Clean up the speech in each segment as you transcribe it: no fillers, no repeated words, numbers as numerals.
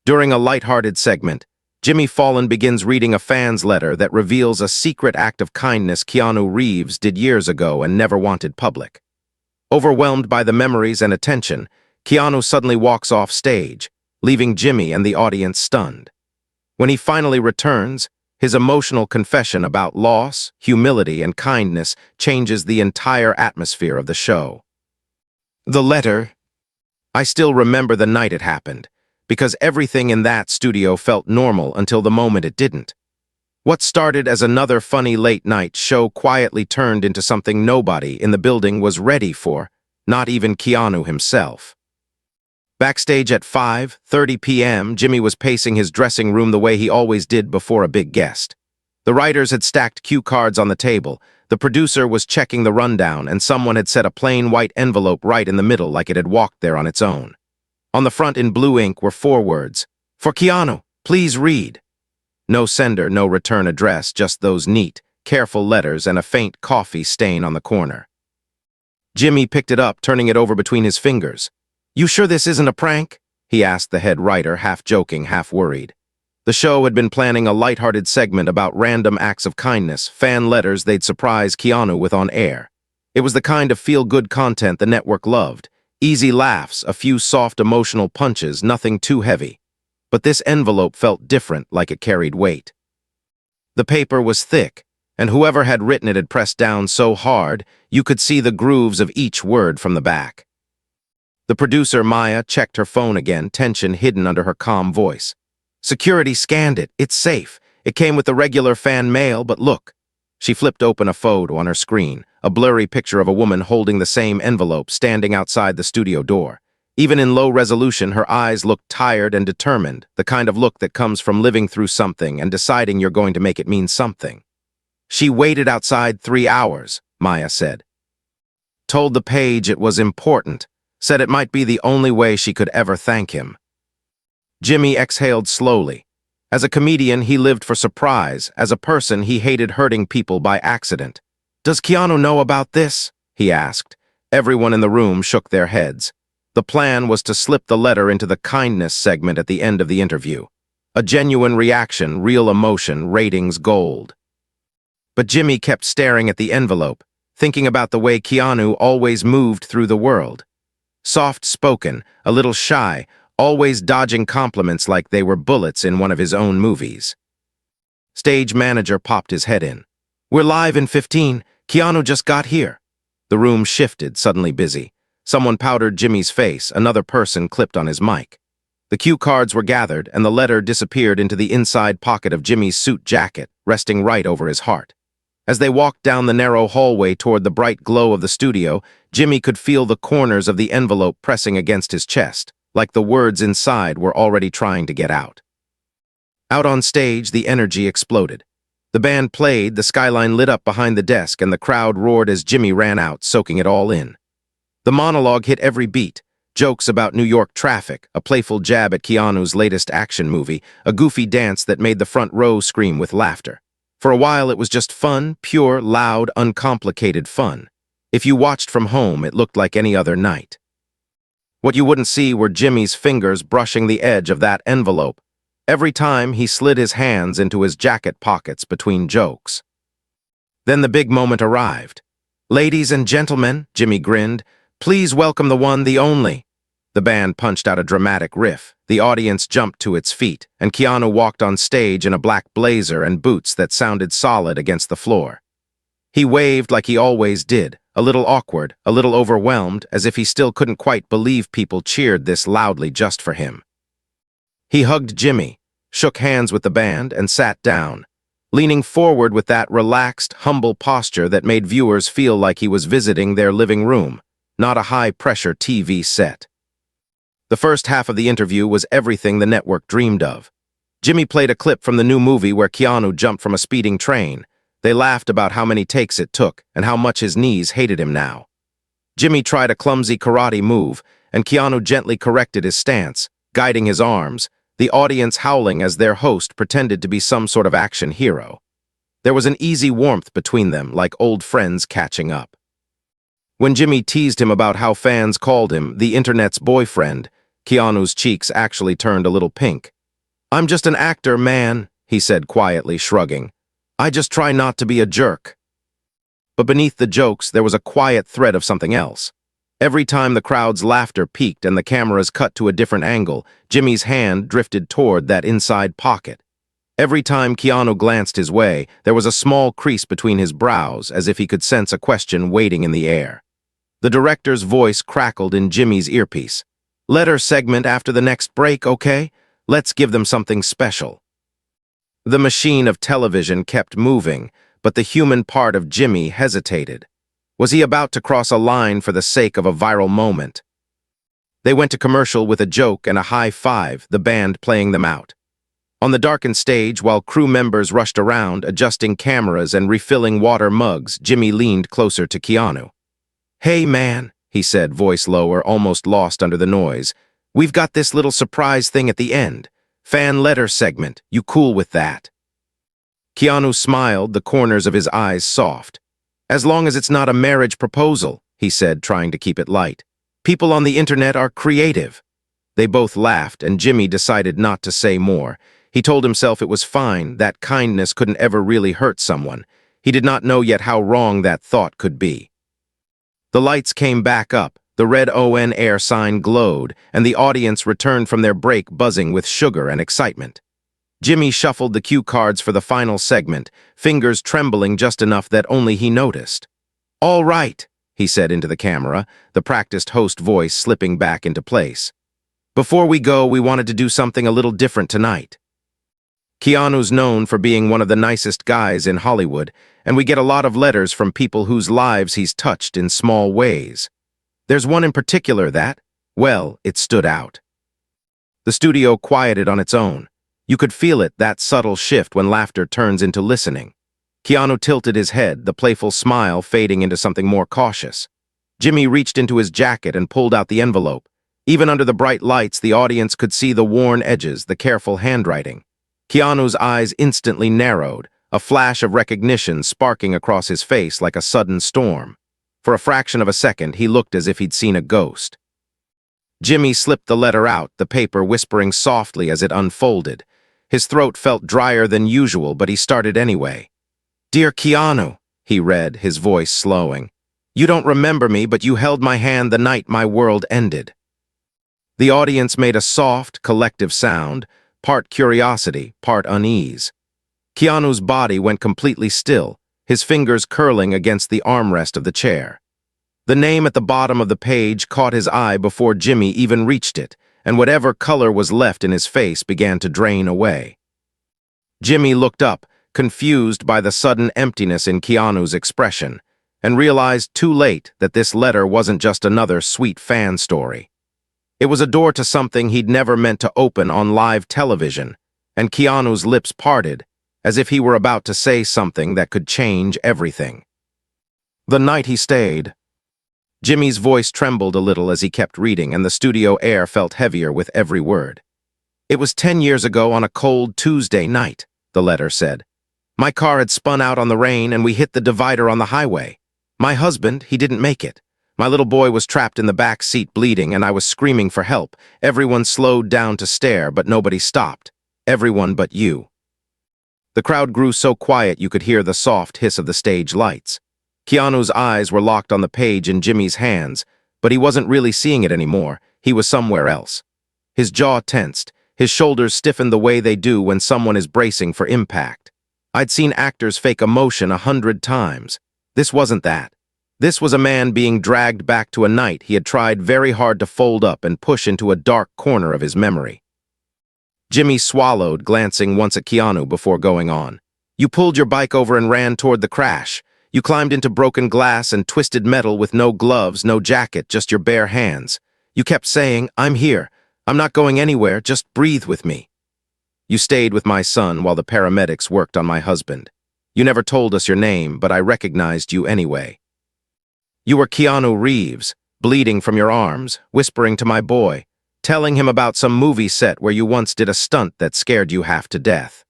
During a lighthearted segment, Jimmy Fallon begins reading a fan's letter that reveals a secret act of kindness Keanu Reeves did years ago and never wanted public. Overwhelmed by the memories and attention, Keanu suddenly walks off stage, leaving Jimmy and the audience stunned. When he finally returns, his emotional confession about loss, humility, and kindness changes the entire atmosphere of the show. The letter. I still remember the night it happened, because everything in that studio felt normal until the moment it didn't. What started as another funny late-night show quietly turned into something nobody in the building was ready for, not even Keanu himself. Backstage at 5:30 p.m., Jimmy was pacing his dressing room the way he always did before a big guest. The writers had stacked cue cards on the table, the producer was checking the rundown, and someone had set a plain white envelope right in the middle like it had walked there on its own. On the front in blue ink were 4 words: "For Keanu, please read." No sender, no return address, just those neat, careful letters and a faint coffee stain on the corner. Jimmy picked it up, turning it over between his fingers. "You sure this isn't a prank?" he asked the head writer, half joking, half worried. The show had been planning a lighthearted segment about random acts of kindness, fan letters they'd surprise Keanu with on air. It was the kind of feel-good content the network loved. Easy laughs, a few soft emotional punches, nothing too heavy. But this envelope felt different, like it carried weight. The paper was thick, and whoever had written it had pressed down so hard you could see the grooves of each word from the back. The producer, Maya, checked her phone again, tension hidden under her calm voice. "Security scanned it. It's safe. It came with the regular fan mail, but look." She flipped open a photo on her screen, a blurry picture of a woman holding the same envelope standing outside the studio door. Even in low resolution, her eyes looked tired and determined, the kind of look that comes from living through something and deciding you're going to make it mean something. "She waited outside 3 hours, Maya said. Told the page it was important, said it might be the only way she could ever thank him." Jimmy exhaled slowly. As a comedian, he lived for surprise. As a person, he hated hurting people by accident. "Does Keanu know about this?" he asked. Everyone in the room shook their heads. The plan was to slip the letter into the kindness segment at the end of the interview. A genuine reaction, real emotion, ratings gold. But Jimmy kept staring at the envelope, thinking about the way Keanu always moved through the world. Soft-spoken, a little shy, always dodging compliments like they were bullets in one of his own movies. Stage manager popped his head in. "We're live in 15. Keanu just got here." The room shifted, suddenly busy. Someone powdered Jimmy's face, another person clipped on his mic. The cue cards were gathered, and the letter disappeared into the inside pocket of Jimmy's suit jacket, resting right over his heart. As they walked down the narrow hallway toward the bright glow of the studio, Jimmy could feel the corners of the envelope pressing against his chest, like the words inside were already trying to get out. Out on stage, the energy exploded. The band played, the skyline lit up behind the desk, and the crowd roared as Jimmy ran out, soaking it all in. The monologue hit every beat. Jokes about New York traffic, a playful jab at Keanu's latest action movie, a goofy dance that made the front row scream with laughter. For a while, it was just fun, pure, loud, uncomplicated fun. If you watched from home, it looked like any other night. What you wouldn't see were Jimmy's fingers brushing the edge of that envelope. Every time he slid his hands into his jacket pockets between jokes. Then the big moment arrived. "Ladies and gentlemen," Jimmy grinned, "please welcome the one, the only." The band punched out a dramatic riff. The audience jumped to its feet, and Keanu walked on stage in a black blazer and boots that sounded solid against the floor. He waved like he always did, a little awkward, a little overwhelmed, as if he still couldn't quite believe people cheered this loudly just for him. He hugged Jimmy, shook hands with the band, and sat down, leaning forward with that relaxed, humble posture that made viewers feel like he was visiting their living room, not a high-pressure TV set. The first half of the interview was everything the network dreamed of. Jimmy played a clip from the new movie where Keanu jumped from a speeding train. They laughed about how many takes it took and how much his knees hated him now. Jimmy tried a clumsy karate move, and Keanu gently corrected his stance, guiding his arms, the audience howling as their host pretended to be some sort of action hero. There was an easy warmth between them, like old friends catching up. When Jimmy teased him about how fans called him the internet's boyfriend, Keanu's cheeks actually turned a little pink. "I'm just an actor, man," he said quietly, shrugging. "I just try not to be a jerk." But beneath the jokes, there was a quiet thread of something else. Every time the crowd's laughter peaked and the cameras cut to a different angle, Jimmy's hand drifted toward that inside pocket. Every time Keanu glanced his way, there was a small crease between his brows, as if he could sense a question waiting in the air. The director's voice crackled in Jimmy's earpiece. "Letter segment after the next break, okay? Let's give them something special." The machine of television kept moving, but the human part of Jimmy hesitated. Was he about to cross a line for the sake of a viral moment? They went to commercial with a joke and a high five, the band playing them out. On the darkened stage, while crew members rushed around, adjusting cameras and refilling water mugs, Jimmy leaned closer to Keanu. "Hey, man," he said, voice lower, almost lost under the noise. "We've got this little surprise thing at the end. Fan letter segment. You cool with that?" Keanu smiled, the corners of his eyes soft. "As long as it's not a marriage proposal," he said, trying to keep it light. "People on the internet are creative." They both laughed, and Jimmy decided not to say more. He told himself it was fine, that kindness couldn't ever really hurt someone. He did not know yet how wrong that thought could be. The lights came back up, the red ON air sign glowed, and the audience returned from their break buzzing with sugar and excitement. Jimmy shuffled the cue cards for the final segment, fingers trembling just enough that only he noticed. "All right," he said into the camera, the practiced host voice slipping back into place. "Before we go, we wanted to do something a little different tonight." Keanu's known for being one of the nicest guys in Hollywood, and we get a lot of letters from people whose lives he's touched in small ways. There's one in particular that, well, it stood out. The studio quieted on its own. You could feel it, that subtle shift when laughter turns into listening. Keanu tilted his head, the playful smile fading into something more cautious. Jimmy reached into his jacket and pulled out the envelope. Even under the bright lights, the audience could see the worn edges, the careful handwriting. Keanu's eyes instantly narrowed, a flash of recognition sparking across his face like a sudden storm. For a fraction of a second, he looked as if he'd seen a ghost. Jimmy slipped the letter out, the paper whispering softly as it unfolded. His throat felt drier than usual, but he started anyway. "Dear Keanu," he read, his voice slowing. "You don't remember me, but you held my hand the night my world ended." The audience made a soft, collective sound, part curiosity, part unease. Keanu's body went completely still, his fingers curling against the armrest of the chair. The name at the bottom of the page caught his eye before Jimmy even reached it, and whatever color was left in his face began to drain away. Jimmy looked up, confused by the sudden emptiness in Keanu's expression, and realized too late that this letter wasn't just another sweet fan story. It was a door to something he'd never meant to open on live television, and Keanu's lips parted, as if he were about to say something that could change everything. "The night he stayed." Jimmy's voice trembled a little as he kept reading, and the studio air felt heavier with every word. "It was 10 years ago on a cold Tuesday night," the letter said. "My car had spun out on the rain and we hit the divider on the highway. My husband, he didn't make it. My little boy was trapped in the back seat bleeding and I was screaming for help. Everyone slowed down to stare, but nobody stopped. Everyone but you." The crowd grew so quiet you could hear the soft hiss of the stage lights. Keanu's eyes were locked on the page in Jimmy's hands, but he wasn't really seeing it anymore. He was somewhere else. His jaw tensed, his shoulders stiffened the way they do when someone is bracing for impact. I'd seen actors fake emotion 100 times. This wasn't that. This was a man being dragged back to a night he had tried very hard to fold up and push into a dark corner of his memory. Jimmy swallowed, glancing once at Keanu before going on. "You pulled your bike over and ran toward the crash. You climbed into broken glass and twisted metal with no gloves, no jacket, just your bare hands. You kept saying, 'I'm here. I'm not going anywhere. Just breathe with me.' You stayed with my son while the paramedics worked on my husband. You never told us your name, but I recognized you anyway. You were Keanu Reeves, bleeding from your arms, whispering to my boy, telling him about some movie set where you once did a stunt that scared you half to death."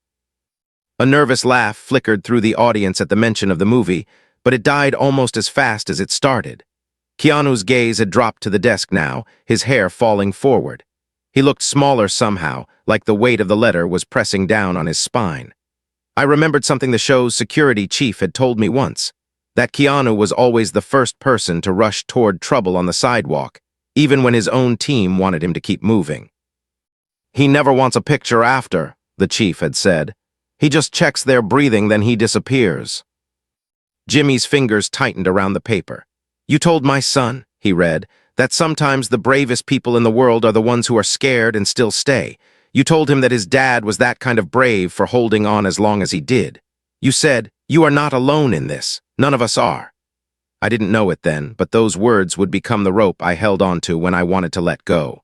A nervous laugh flickered through the audience at the mention of the movie, but it died almost as fast as it started. Keanu's gaze had dropped to the desk now, his hair falling forward. He looked smaller somehow, like the weight of the letter was pressing down on his spine. I remembered something the show's security chief had told me once, that Keanu was always the first person to rush toward trouble on the sidewalk, even when his own team wanted him to keep moving. "He never wants a picture after," the chief had said. "He just checks their breathing, then he disappears." Jimmy's fingers tightened around the paper. "You told my son," he read, "that sometimes the bravest people in the world are the ones who are scared and still stay. You told him that his dad was that kind of brave for holding on as long as he did. You said, 'You are not alone in this. None of us are.'" I didn't know it then, but those words would become the rope I held onto when I wanted to let go.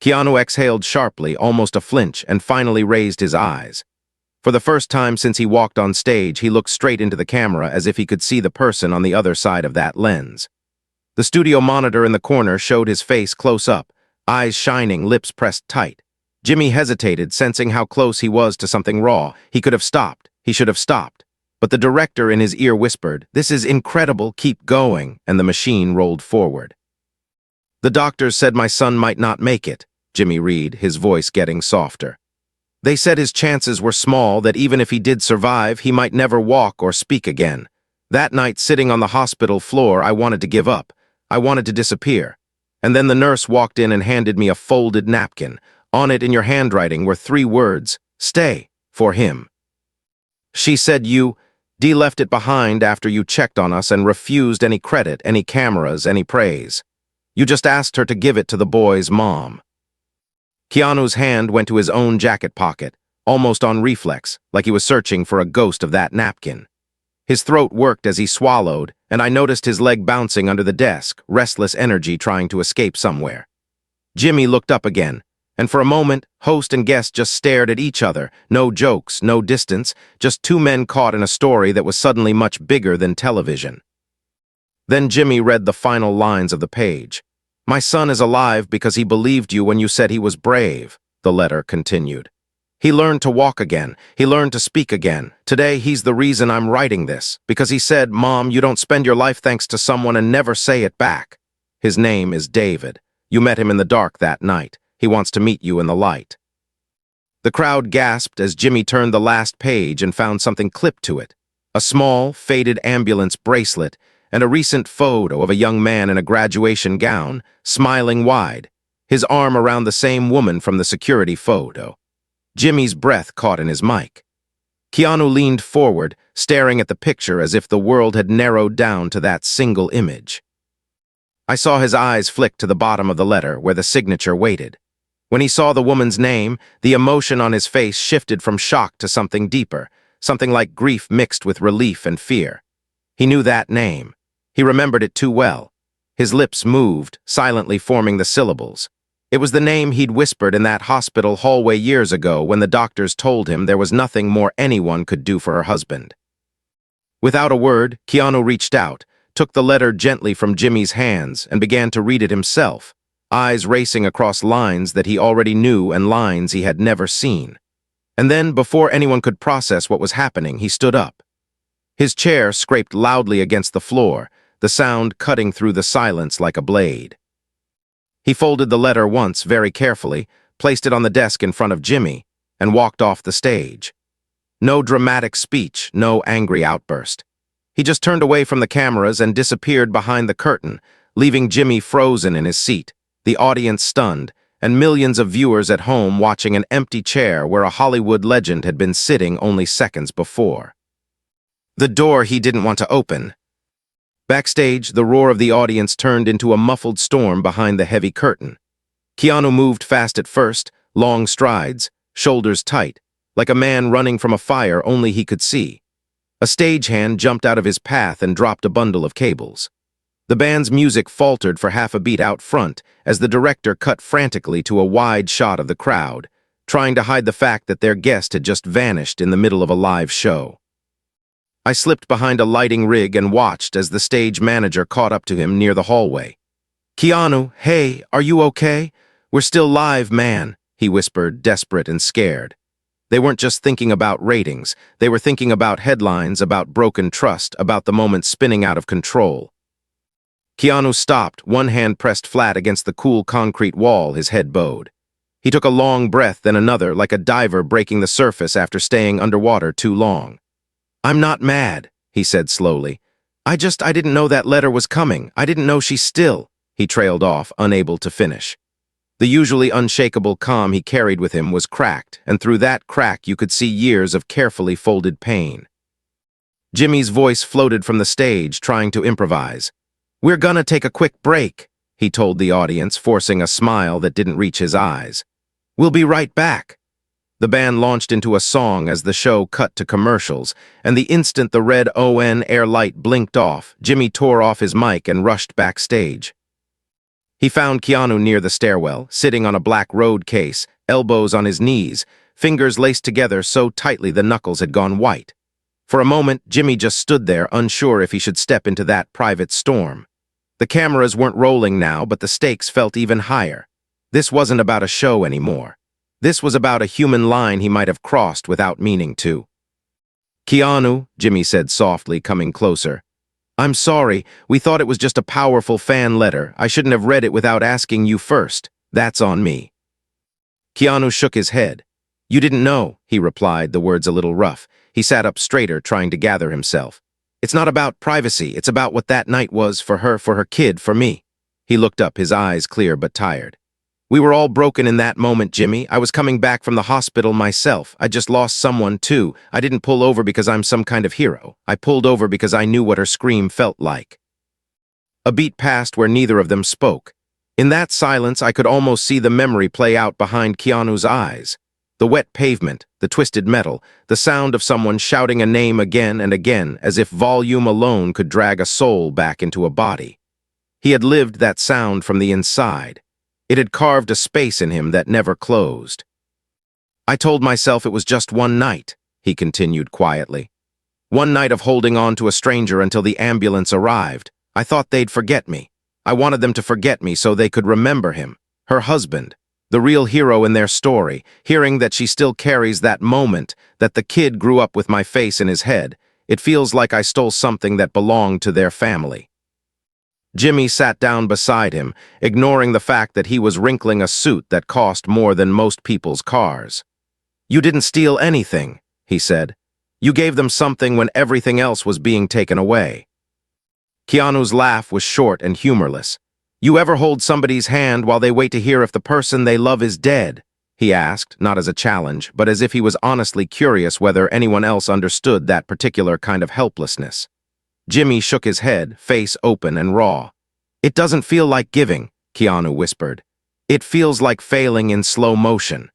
Keanu exhaled sharply, almost a flinch, and finally raised his eyes. For the first time since he walked on stage, he looked straight into the camera as if he could see the person on the other side of that lens. The studio monitor in the corner showed his face close up, eyes shining, lips pressed tight. Jimmy hesitated, sensing how close he was to something raw. He could have stopped. He should have stopped. But the director in his ear whispered, "This is incredible, keep going," and the machine rolled forward. "The doctors said my son might not make it," Jimmy read, his voice getting softer. "They said his chances were small, that even if he did survive, he might never walk or speak again. That night, sitting on the hospital floor, I wanted to give up. I wanted to disappear. And then the nurse walked in and handed me a folded napkin. On it, in your handwriting, were 3 words, 'Stay, for him.' She said you left it behind after you checked on us and refused any credit, any cameras, any praise. You just asked her to give it to the boy's mom." Keanu's hand went to his own jacket pocket, almost on reflex, like he was searching for a ghost of that napkin. His throat worked as he swallowed, and I noticed his leg bouncing under the desk, restless energy trying to escape somewhere. Jimmy looked up again, and for a moment, host and guest just stared at each other. No jokes, no distance, just 2 men caught in a story that was suddenly much bigger than television. Then Jimmy read the final lines of the page. "My son is alive because he believed you when you said he was brave," the letter continued. "He learned to walk again. He learned to speak again. Today, he's the reason I'm writing this, because he said, 'Mom, you don't spend your life thanks to someone and never say it back.' His name is David. You met him in the dark that night. He wants to meet you in the light." The crowd gasped as Jimmy turned the last page and found something clipped to it. A small, faded ambulance bracelet and a recent photo of a young man in a graduation gown, smiling wide, his arm around the same woman from the security photo. Jimmy's breath caught in his mic. Keanu leaned forward, staring at the picture as if the world had narrowed down to that single image. I saw his eyes flick to the bottom of the letter where the signature waited. When he saw the woman's name, the emotion on his face shifted from shock to something deeper, something like grief mixed with relief and fear. He knew that name. He remembered it too well. His lips moved, silently forming the syllables. It was the name he'd whispered in that hospital hallway years ago when the doctors told him there was nothing more anyone could do for her husband. Without a word, Keanu reached out, took the letter gently from Jimmy's hands, and began to read it himself, eyes racing across lines that he already knew and lines he had never seen. And then, before anyone could process what was happening, he stood up. His chair scraped loudly against the floor, the sound cutting through the silence like a blade. He folded the letter once very carefully, placed it on the desk in front of Jimmy, and walked off the stage. No dramatic speech, no angry outburst. He just turned away from the cameras and disappeared behind the curtain, leaving Jimmy frozen in his seat, the audience stunned, and millions of viewers at home watching an empty chair where a Hollywood legend had been sitting only seconds before. The door he didn't want to open. Backstage, the roar of the audience turned into a muffled storm behind the heavy curtain. Keanu moved fast at first, long strides, shoulders tight, like a man running from a fire only he could see. A stagehand jumped out of his path and dropped a bundle of cables. The band's music faltered for half a beat out front as the director cut frantically to a wide shot of the crowd, trying to hide the fact that their guest had just vanished in the middle of a live show. I slipped behind a lighting rig and watched as the stage manager caught up to him near the hallway. "Keanu, hey, are you okay? We're still live, man," he whispered, desperate and scared. They weren't just thinking about ratings. They were thinking about headlines, about broken trust, about the moment spinning out of control. Keanu stopped, one hand pressed flat against the cool concrete wall, his head bowed. He took a long breath, then another, like a diver breaking the surface after staying underwater too long. "I'm not mad," he said slowly. I didn't know that letter was coming. I didn't know she's still." He trailed off, unable to finish. The usually unshakable calm he carried with him was cracked, and through that crack you could see years of carefully folded pain. Jimmy's voice floated from the stage, trying to improvise. "We're gonna take a quick break," he told the audience, forcing a smile that didn't reach his eyes. "We'll be right back." The band launched into a song as the show cut to commercials, and the instant the red on air light blinked off, Jimmy tore off his mic and rushed backstage. He found Keanu near the stairwell, sitting on a black road case, elbows on his knees, fingers laced together so tightly the knuckles had gone white. For a moment, Jimmy just stood there, unsure if he should step into that private storm. The cameras weren't rolling now, but the stakes felt even higher. This wasn't about a show anymore. This was about a human line he might have crossed without meaning to. "Keanu," Jimmy said softly, coming closer. "I'm sorry. We thought it was just a powerful fan letter. I shouldn't have read it without asking you first. That's on me." Keanu shook his head. "You didn't know," he replied, the words a little rough. He sat up straighter, trying to gather himself. "It's not about privacy. It's about what that night was for her kid, for me." He looked up, his eyes clear but tired. "We were all broken in that moment, Jimmy. I was coming back from the hospital myself. I just lost someone, too. I didn't pull over because I'm some kind of hero. I pulled over because I knew what her scream felt like." A beat passed where neither of them spoke. In that silence, I could almost see the memory play out behind Keanu's eyes. The wet pavement, the twisted metal, the sound of someone shouting a name again and again, as if volume alone could drag a soul back into a body. He had lived that sound from the inside. It had carved a space in him that never closed. "I told myself it was just one night," he continued quietly. "One night of holding on to a stranger until the ambulance arrived. I thought they'd forget me. I wanted them to forget me so they could remember him, her husband, the real hero in their story, hearing that she still carries that moment, that the kid grew up with my face in his head. It feels like I stole something that belonged to their family." Jimmy sat down beside him, ignoring the fact that he was wrinkling a suit that cost more than most people's cars. "You didn't steal anything," he said. "You gave them something when everything else was being taken away." Keanu's laugh was short and humorless. "You ever hold somebody's hand while they wait to hear if the person they love is dead?" he asked, not as a challenge, but as if he was honestly curious whether anyone else understood that particular kind of helplessness. Jimmy shook his head, face open and raw. "It doesn't feel like giving," Keanu whispered. "It feels like failing in slow motion."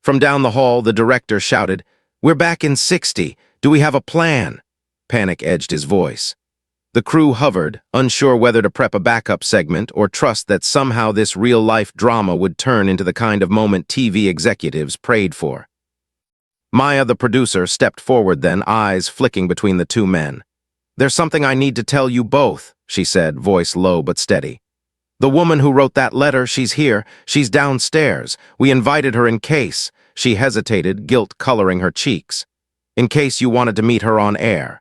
From down the hall, the director shouted, "We're back in 60. Do we have a plan?" Panic edged his voice. The crew hovered, unsure whether to prep a backup segment or trust that somehow this real-life drama would turn into the kind of moment TV executives prayed for. Maya, the producer, stepped forward then, eyes flicking between the two men. "There's something I need to tell you both," she said, voice low but steady. "The woman who wrote that letter, she's here. She's downstairs. We invited her in case." She hesitated, guilt coloring her cheeks. "In case you wanted to meet her on air."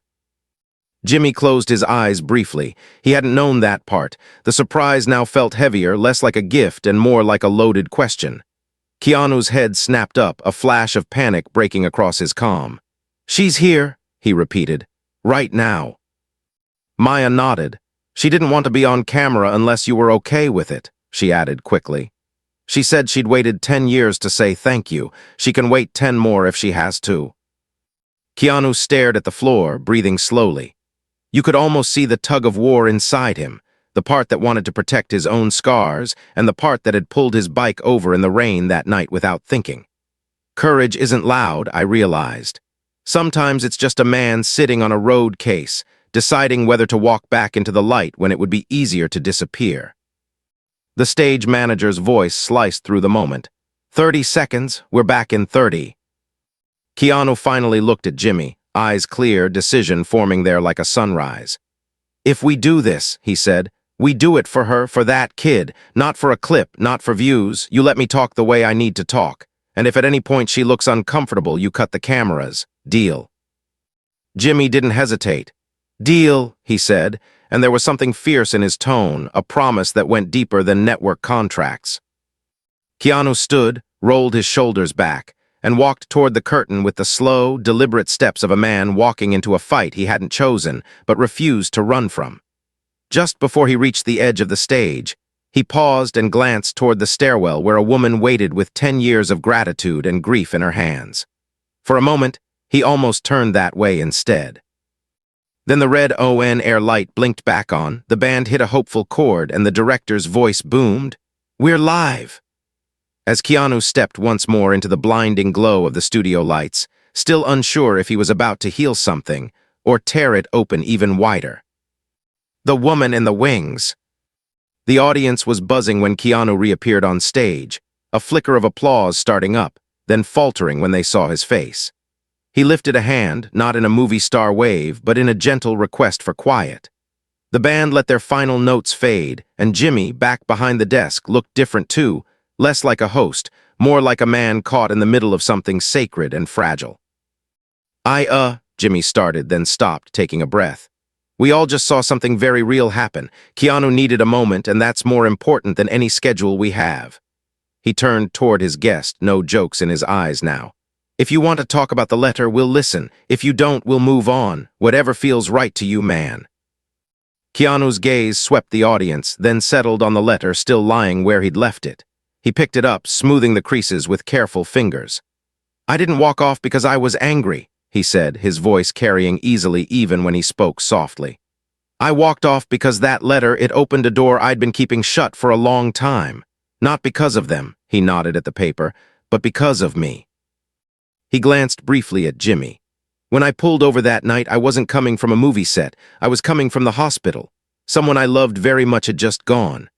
Jimmy closed his eyes briefly. He hadn't known that part. The surprise now felt heavier, less like a gift and more like a loaded question. Keanu's head snapped up, a flash of panic breaking across his calm. "She's here," he repeated. "Right now." Maya nodded. "She didn't want to be on camera unless you were okay with it," she added quickly. "She said she'd waited 10 years to say thank you. She can wait 10 more if she has to." Keanu stared at the floor, breathing slowly. You could almost see the tug-of-war inside him, the part that wanted to protect his own scars and the part that had pulled his bike over in the rain that night without thinking. Courage isn't loud, I realized. Sometimes it's just a man sitting on a road case, deciding whether to walk back into the light when it would be easier to disappear. The stage manager's voice sliced through the moment. 30 seconds, we're back in 30. Keanu finally looked at Jimmy, eyes clear, decision forming there like a sunrise. "If we do this," he said, "we do it for her, for that kid, not for a clip, not for views. You let me talk the way I need to talk. And if at any point she looks uncomfortable, you cut the cameras. Deal." Jimmy didn't hesitate. "Deal," he said, and there was something fierce in his tone, a promise that went deeper than network contracts. Keanu stood, rolled his shoulders back, and walked toward the curtain with the slow, deliberate steps of a man walking into a fight he hadn't chosen but refused to run from. Just before he reached the edge of the stage, he paused and glanced toward the stairwell where a woman waited with 10 years of gratitude and grief in her hands. For a moment, he almost turned that way instead. Then the red on air light blinked back on, the band hit a hopeful chord, and the director's voice boomed, "We're live!" As Keanu stepped once more into the blinding glow of the studio lights, still unsure if he was about to heal something or tear it open even wider. The woman in the wings! The audience was buzzing when Keanu reappeared on stage, a flicker of applause starting up, then faltering when they saw his face. He lifted a hand, not in a movie star wave, but in a gentle request for quiet. The band let their final notes fade, and Jimmy, back behind the desk, looked different too, less like a host, more like a man caught in the middle of something sacred and fragile. Jimmy started, then stopped, taking a breath. We all just saw something very real happen. Keanu needed a moment, and that's more important than any schedule we have. He turned toward his guest, no jokes in his eyes now. If you want to talk about the letter, we'll listen. If you don't, we'll move on. Whatever feels right to you, man. Keanu's gaze swept the audience, then settled on the letter still lying where he'd left it. He picked it up, smoothing the creases with careful fingers. I didn't walk off because I was angry, he said, his voice carrying easily even when he spoke softly. I walked off because that letter, it opened a door I'd been keeping shut for a long time. Not because of them, he nodded at the paper, but because of me. He glanced briefly at Jimmy. When I pulled over that night, I wasn't coming from a movie set. I was coming from the hospital. Someone I loved very much had just gone.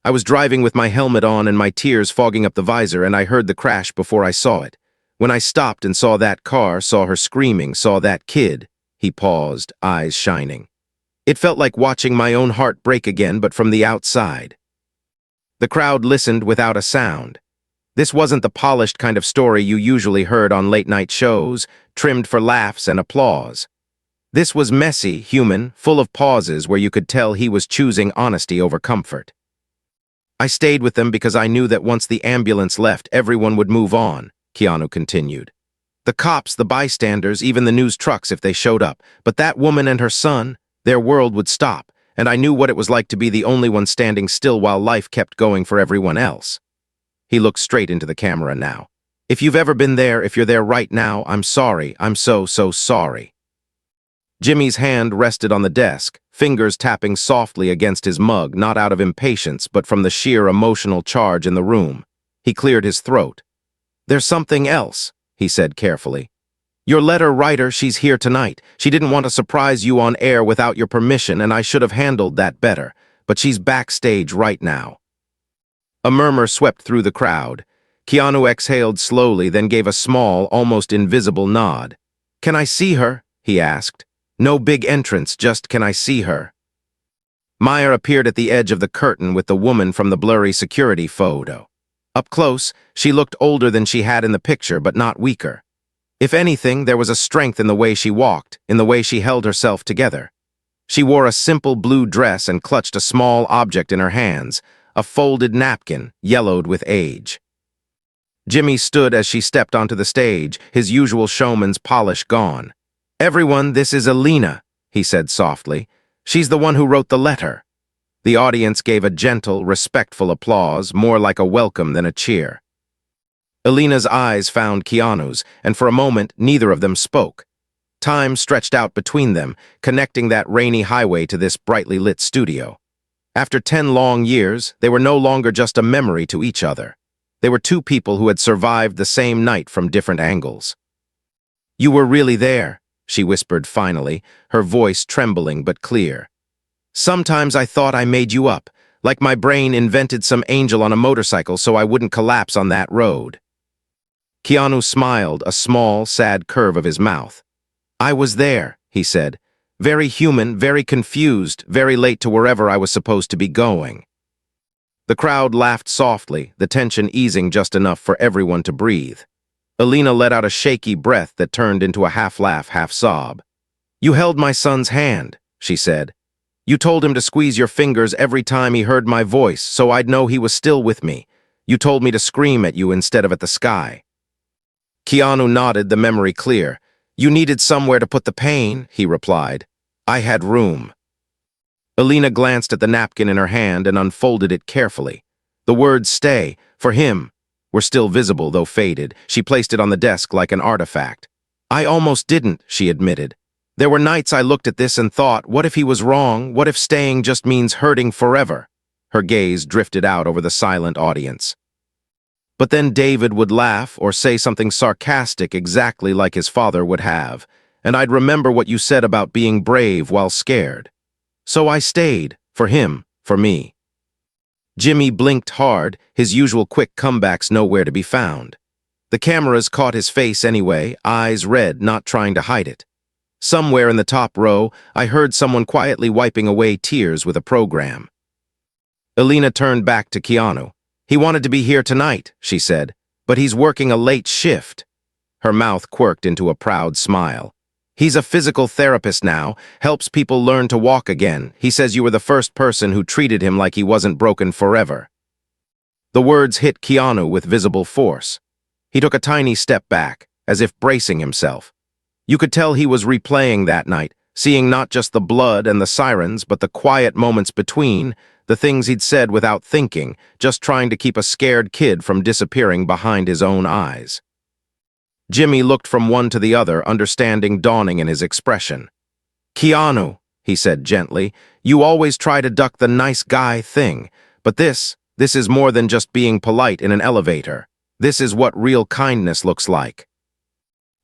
I was driving with my helmet on and my tears fogging up the visor, and I heard the crash before I saw it. When I stopped and saw that car, saw her screaming, saw that kid, he paused, eyes shining. It felt like watching my own heart break again, but from the outside. The crowd listened without a sound. This wasn't the polished kind of story you usually heard on late-night shows, trimmed for laughs and applause. This was messy, human, full of pauses where you could tell he was choosing honesty over comfort. I stayed with them because I knew that once the ambulance left, everyone would move on, Keanu continued. The cops, the bystanders, even the news trucks if they showed up. But that woman and her son, their world would stop, and I knew what it was like to be the only one standing still while life kept going for everyone else. He looked straight into the camera now. If you've ever been there, if you're there right now, I'm sorry. I'm so sorry. Jimmy's hand rested on the desk, fingers tapping softly against his mug, not out of impatience, but from the sheer emotional charge in the room. He cleared his throat. There's something else, he said carefully. Your letter writer, she's here tonight. She didn't want to surprise you on air without your permission, and I should have handled that better, but she's backstage right now. A murmur swept through the crowd. Keanu exhaled slowly, then gave a small, almost invisible nod. Can I see her? He asked. No big entrance, just can I see her? Meyer appeared at the edge of the curtain with the woman from the blurry security photo. Up close, she looked older than she had in the picture, but not weaker. If anything, there was a strength in the way she walked, in the way she held herself together. She wore a simple blue dress and clutched a small object in her hands, a folded napkin, yellowed with age. Jimmy stood as she stepped onto the stage, his usual showman's polish gone. Everyone, this is Alina, he said softly. She's the one who wrote the letter. The audience gave a gentle, respectful applause, more like a welcome than a cheer. Alina's eyes found Keanu's, and for a moment, neither of them spoke. Time stretched out between them, connecting that rainy highway to this brightly lit studio. After 10 long years, they were no longer just a memory to each other. They were two people who had survived the same night from different angles. You were really there, she whispered finally, her voice trembling but clear. Sometimes I thought I made you up, like my brain invented some angel on a motorcycle so I wouldn't collapse on that road. Keanu smiled, a small, sad curve of his mouth. I was there, he said. Very human, very confused, very late to wherever I was supposed to be going. The crowd laughed softly, the tension easing just enough for everyone to breathe. Alina let out a shaky breath that turned into a half-laugh, half-sob. You held my son's hand, she said. You told him to squeeze your fingers every time he heard my voice, so I'd know he was still with me. You told me to scream at you instead of at the sky." Keanu nodded, the memory clear. "You needed somewhere to put the pain," he replied. "I had room." Alina glanced at the napkin in her hand and unfolded it carefully. The words "stay," for him, were still visible, though faded. She placed it on the desk like an artifact. "I almost didn't," she admitted. "There were nights I looked at this and thought, what if he was wrong? What if staying just means hurting forever?" Her gaze drifted out over the silent audience. But then David would laugh or say something sarcastic exactly like his father would have, and I'd remember what you said about being brave while scared. So I stayed, for him, for me. Jimmy blinked hard, his usual quick comebacks nowhere to be found. The cameras caught his face anyway, eyes red, not trying to hide it. Somewhere in the top row, I heard someone quietly wiping away tears with a program. Alina turned back to Keanu. "He wanted to be here tonight," she said, "but he's working a late shift." Her mouth quirked into a proud smile. "He's a physical therapist now, helps people learn to walk again. He says you were the first person who treated him like he wasn't broken forever." The words hit Keanu with visible force. He took a tiny step back, as if bracing himself. You could tell he was replaying that night, seeing not just the blood and the sirens, but the quiet moments between, the things he'd said without thinking, just trying to keep a scared kid from disappearing behind his own eyes. Jimmy looked from one to the other, understanding dawning in his expression. "Keanu," he said gently, "you always try to duck the nice guy thing, but this is more than just being polite in an elevator. This is what real kindness looks like."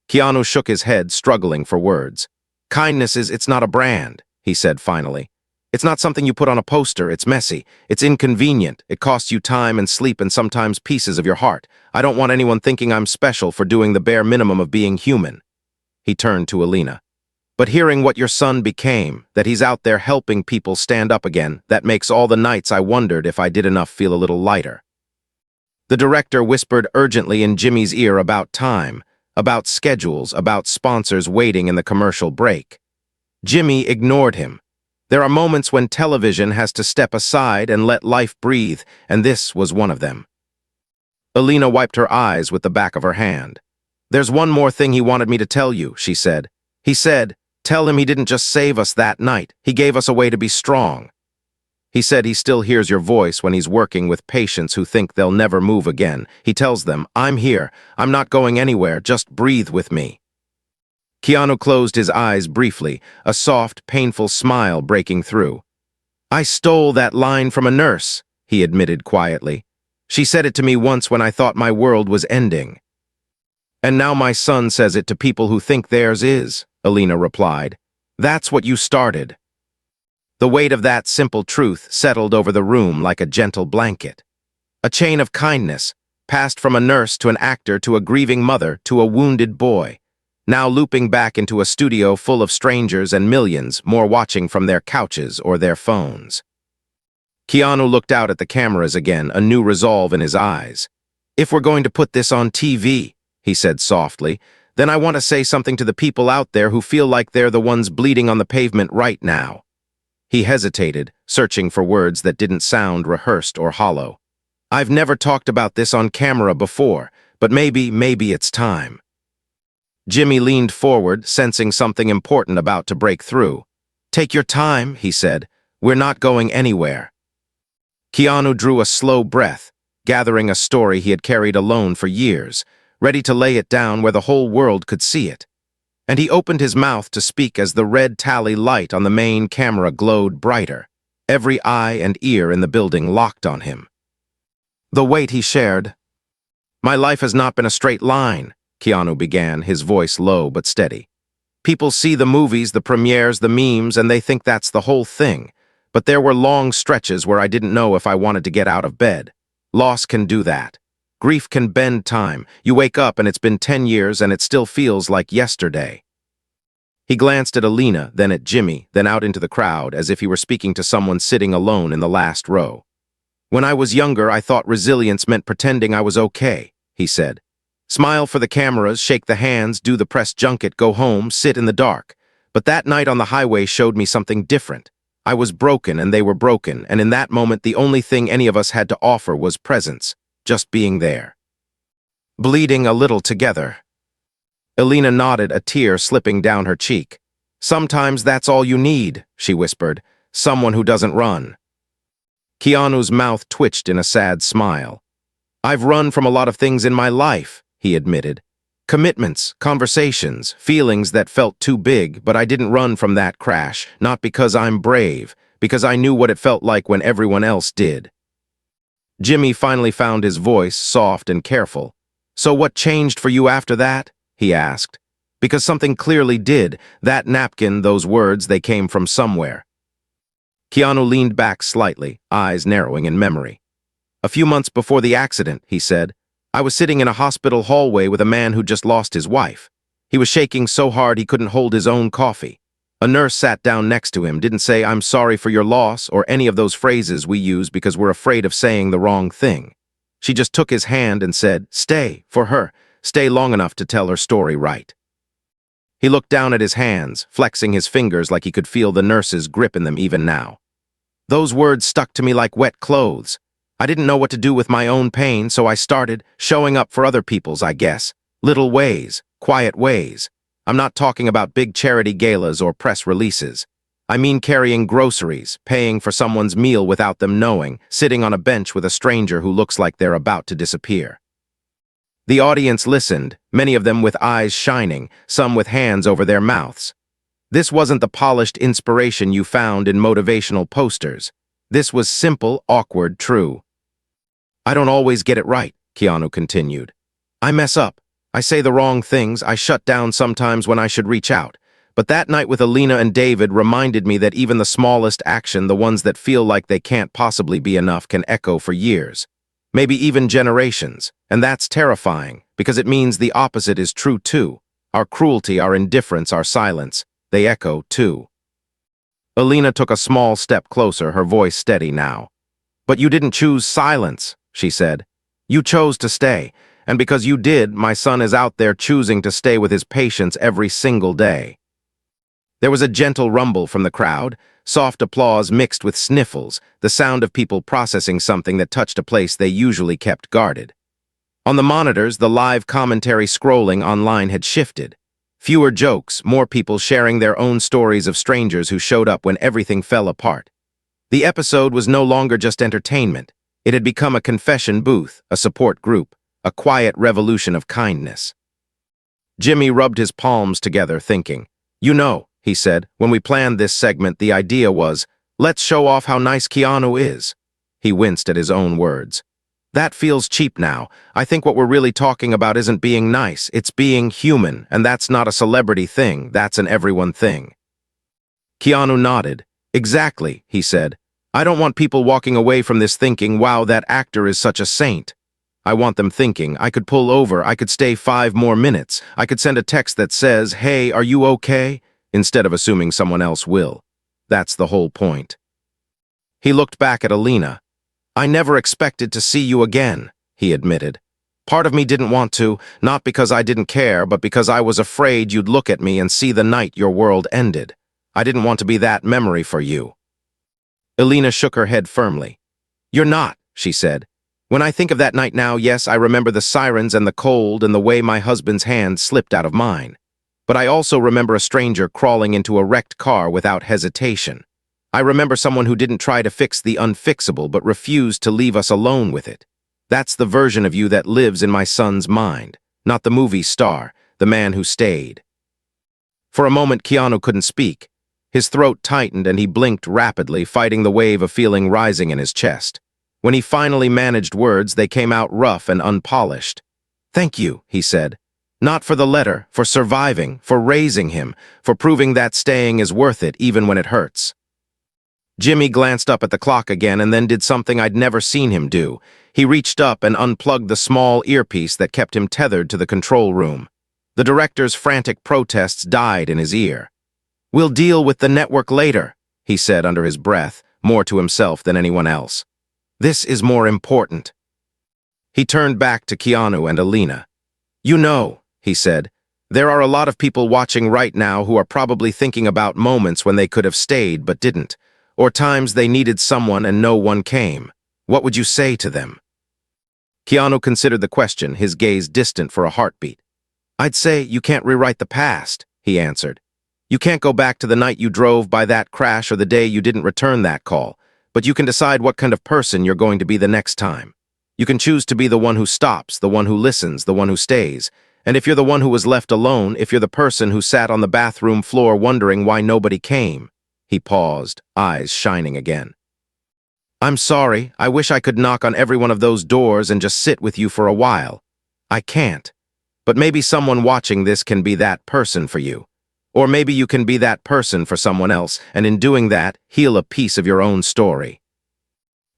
Keanu shook his head, struggling for words. It's not a brand," he said finally. "It's not something you put on a poster. It's messy. It's inconvenient. It costs you time and sleep and sometimes pieces of your heart. I don't want anyone thinking I'm special for doing the bare minimum of being human." He turned to Alina. "But hearing what your son became, that he's out there helping people stand up again, that makes all the nights I wondered if I did enough feel a little lighter." The director whispered urgently in Jimmy's ear about time, about schedules, about sponsors waiting in the commercial break. Jimmy ignored him. There are moments when television has to step aside and let life breathe, and this was one of them. Alina wiped her eyes with the back of her hand. "There's one more thing he wanted me to tell you," she said. "He said, tell him he didn't just save us that night. He gave us a way to be strong. He said he still hears your voice when he's working with patients who think they'll never move again. He tells them, 'I'm here. I'm not going anywhere. Just breathe with me.'" Keanu closed his eyes briefly, a soft, painful smile breaking through. "I stole that line from a nurse," he admitted quietly. "She said it to me once when I thought my world was ending." "And now my son says it to people who think theirs is," Alina replied. "That's what you started." The weight of that simple truth settled over the room like a gentle blanket. A chain of kindness, passed from a nurse to an actor to a grieving mother to a wounded boy, now looping back into a studio full of strangers and millions more watching from their couches or their phones. Keanu looked out at the cameras again, a new resolve in his eyes. "If we're going to put this on TV," he said softly, "then I want to say something to the people out there who feel like they're the ones bleeding on the pavement right now." He hesitated, searching for words that didn't sound rehearsed or hollow. "I've never talked about this on camera before, but maybe it's time." Jimmy leaned forward, sensing something important about to break through. "Take your time," he said. "We're not going anywhere." Keanu drew a slow breath, gathering a story he had carried alone for years, ready to lay it down where the whole world could see it. And he opened his mouth to speak as the red tally light on the main camera glowed brighter, every eye and ear in the building locked on him. The weight he shared. "My life has not been a straight line," Keanu began, his voice low but steady. "People see the movies, the premieres, the memes, and they think that's the whole thing. But there were long stretches where I didn't know if I wanted to get out of bed. Loss can do that. Grief can bend time. You wake up and it's been 10 years and it still feels like yesterday." He glanced at Alina, then at Jimmy, then out into the crowd, as if he were speaking to someone sitting alone in the last row. "When I was younger, I thought resilience meant pretending I was okay," he said. "Smile for the cameras, shake the hands, do the press junket, go home, sit in the dark. But that night on the highway showed me something different. I was broken and they were broken, and in that moment the only thing any of us had to offer was presence. just being there. Bleeding a little together. Elena nodded, a tear slipping down her cheek. Sometimes that's all you need, she whispered. Someone who doesn't run. Keanu's mouth twitched in a sad smile. I've run from a lot of things in my life, he admitted. Commitments, conversations, feelings that felt too big, but I didn't run from that crash, not because I'm brave, because I knew what it felt like when everyone else did. Jimmy finally found his voice, soft and careful. So what changed for you after that? He asked. Because something clearly did. That napkin, those words, they came from somewhere. Keanu leaned back slightly, eyes narrowing in memory. A few months before the accident, he said, I was sitting in a hospital hallway with a man who just lost his wife. He was shaking so hard he couldn't hold his own coffee. A nurse sat down next to him, didn't say, I'm sorry for your loss, or any of those phrases we use because we're afraid of saying the wrong thing. She just took his hand and said, stay, for her, stay long enough to tell her story right. He looked down at his hands, flexing his fingers like he could feel the nurse's grip in them even now. Those words stuck to me like wet clothes. I didn't know what to do with my own pain, so I started showing up for other people's, I guess. Little ways, quiet ways. I'm not talking about big charity galas or press releases. I mean carrying groceries, paying for someone's meal without them knowing, sitting on a bench with a stranger who looks like they're about to disappear. The audience listened, many of them with eyes shining, some with hands over their mouths. This wasn't the polished inspiration you found in motivational posters. This was simple, awkward, true. I don't always get it right, Keanu continued. I mess up. I say the wrong things. I shut down sometimes when I should reach out. But that night with Elena and David reminded me that even the smallest action, the ones that feel like they can't possibly be enough, can echo for years. Maybe even generations. And that's terrifying, because it means the opposite is true too. Our cruelty, our indifference, our silence, they echo too. Elena took a small step closer, her voice steady now. But you didn't choose silence, she said. You chose to stay. And because you did, my son is out there choosing to stay with his patients every single day. There was a gentle rumble from the crowd, soft applause mixed with sniffles, the sound of people processing something that touched a place they usually kept guarded. On the monitors, the live commentary scrolling online had shifted. Fewer jokes, more people sharing their own stories of strangers who showed up when everything fell apart. The episode was no longer just entertainment. It had become a confession booth, a support group, a quiet revolution of kindness. Jimmy rubbed his palms together, thinking. You know, he said, when we planned this segment, the idea was, let's show off how nice Keanu is. He winced at his own words. That feels cheap now. I think what we're really talking about isn't being nice, it's being human, and that's not a celebrity thing, that's an everyone thing. Keanu nodded. Exactly, he said. I don't want people walking away from this thinking, wow, that actor is such a saint. I want them thinking, I could pull over, I could stay 5 more minutes, I could send a text that says, hey, are you okay? Instead of assuming someone else will. That's the whole point. He looked back at Elena. I never expected to see you again, he admitted. Part of me didn't want to, not because I didn't care, but because I was afraid you'd look at me and see the night your world ended. I didn't want to be that memory for you. Elena shook her head firmly. You're not, she said. When I think of that night now, yes, I remember the sirens and the cold and the way my husband's hand slipped out of mine. But I also remember a stranger crawling into a wrecked car without hesitation. I remember someone who didn't try to fix the unfixable but refused to leave us alone with it. That's the version of you that lives in my son's mind, not the movie star, the man who stayed. For a moment, Keanu couldn't speak. His throat tightened and he blinked rapidly, fighting the wave of feeling rising in his chest. When he finally managed words, they came out rough and unpolished. Thank you, he said. Not for the letter, for surviving, for raising him, for proving that staying is worth it even when it hurts. Jimmy glanced up at the clock again and then did something I'd never seen him do. He reached up and unplugged the small earpiece that kept him tethered to the control room. The director's frantic protests died in his ear. We'll deal with the network later, he said under his breath, more to himself than anyone else. This is more important. He turned back to Keanu and Elena. You know, he said, there are a lot of people watching right now who are probably thinking about moments when they could have stayed but didn't, or times they needed someone and no one came. What would you say to them? Keanu considered the question, his gaze distant for a heartbeat. "I'd say you can't rewrite the past," he answered. "You can't go back to the night you drove by that crash or the day you didn't return that call, but you can decide what kind of person you're going to be the next time. You can choose to be the one who stops, the one who listens, the one who stays. And if you're the one who was left alone, if you're the person who sat on the bathroom floor wondering why nobody came." He paused, eyes shining again. "I'm sorry, I wish I could knock on every one of those doors and just sit with you for a while. I can't. But maybe someone watching this can be that person for you. Or maybe you can be that person for someone else, and in doing that, heal a piece of your own story."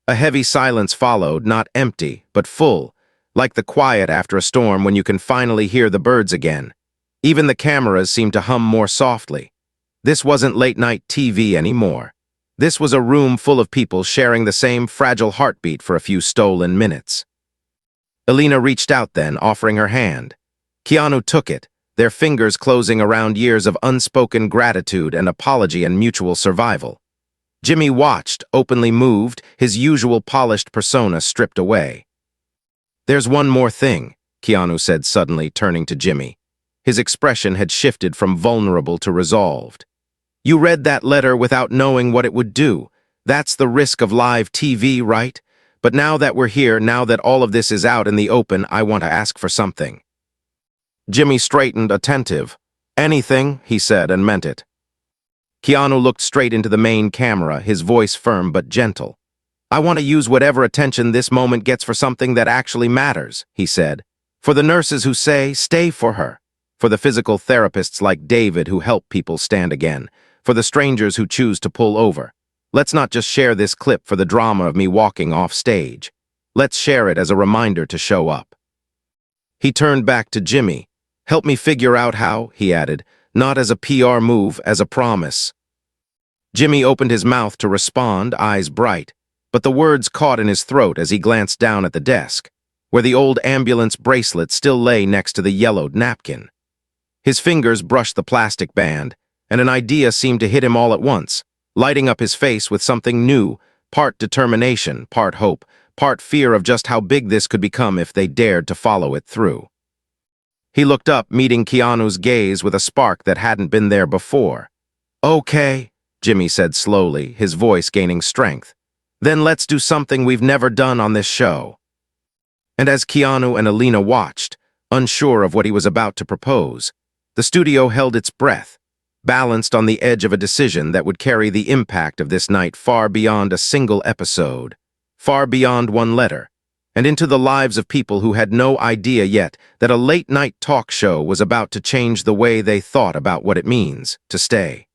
A heavy silence followed, not empty, but full, like the quiet after a storm when you can finally hear the birds again. Even the cameras seemed to hum more softly. This wasn't late-night TV anymore. This was a room full of people sharing the same fragile heartbeat for a few stolen minutes. Elena reached out then, offering her hand. Keanu took it, their fingers closing around years of unspoken gratitude and apology and mutual survival. Jimmy watched, openly moved, his usual polished persona stripped away. "There's one more thing," Keanu said suddenly, turning to Jimmy. His expression had shifted from vulnerable to resolved. "You read that letter without knowing what it would do. That's the risk of live TV, right? But now that we're here, now that all of this is out in the open, I want to ask for something." Jimmy straightened, attentive. "Anything," he said, and meant it. Keanu looked straight into the main camera, his voice firm but gentle. "I want to use whatever attention this moment gets for something that actually matters," he said. "For the nurses who say, stay for her. For the physical therapists like David who help people stand again. For the strangers who choose to pull over. Let's not just share this clip for the drama of me walking off stage. Let's share it as a reminder to show up." He turned back to Jimmy. "Help me figure out how," he added, "not as a PR move, as a promise." Jimmy opened his mouth to respond, eyes bright, but the words caught in his throat as he glanced down at the desk, where the old ambulance bracelet still lay next to the yellowed napkin. His fingers brushed the plastic band, and an idea seemed to hit him all at once, lighting up his face with something new, part determination, part hope, part fear of just how big this could become if they dared to follow it through. He looked up, meeting Keanu's gaze with a spark that hadn't been there before. "Okay," Jimmy said slowly, his voice gaining strength. "Then let's do something we've never done on this show." And as Keanu and Elena watched, unsure of what he was about to propose, the studio held its breath, balanced on the edge of a decision that would carry the impact of this night far beyond a single episode, far beyond one letter, and into the lives of people who had no idea yet that a late-night talk show was about to change the way they thought about what it means to stay.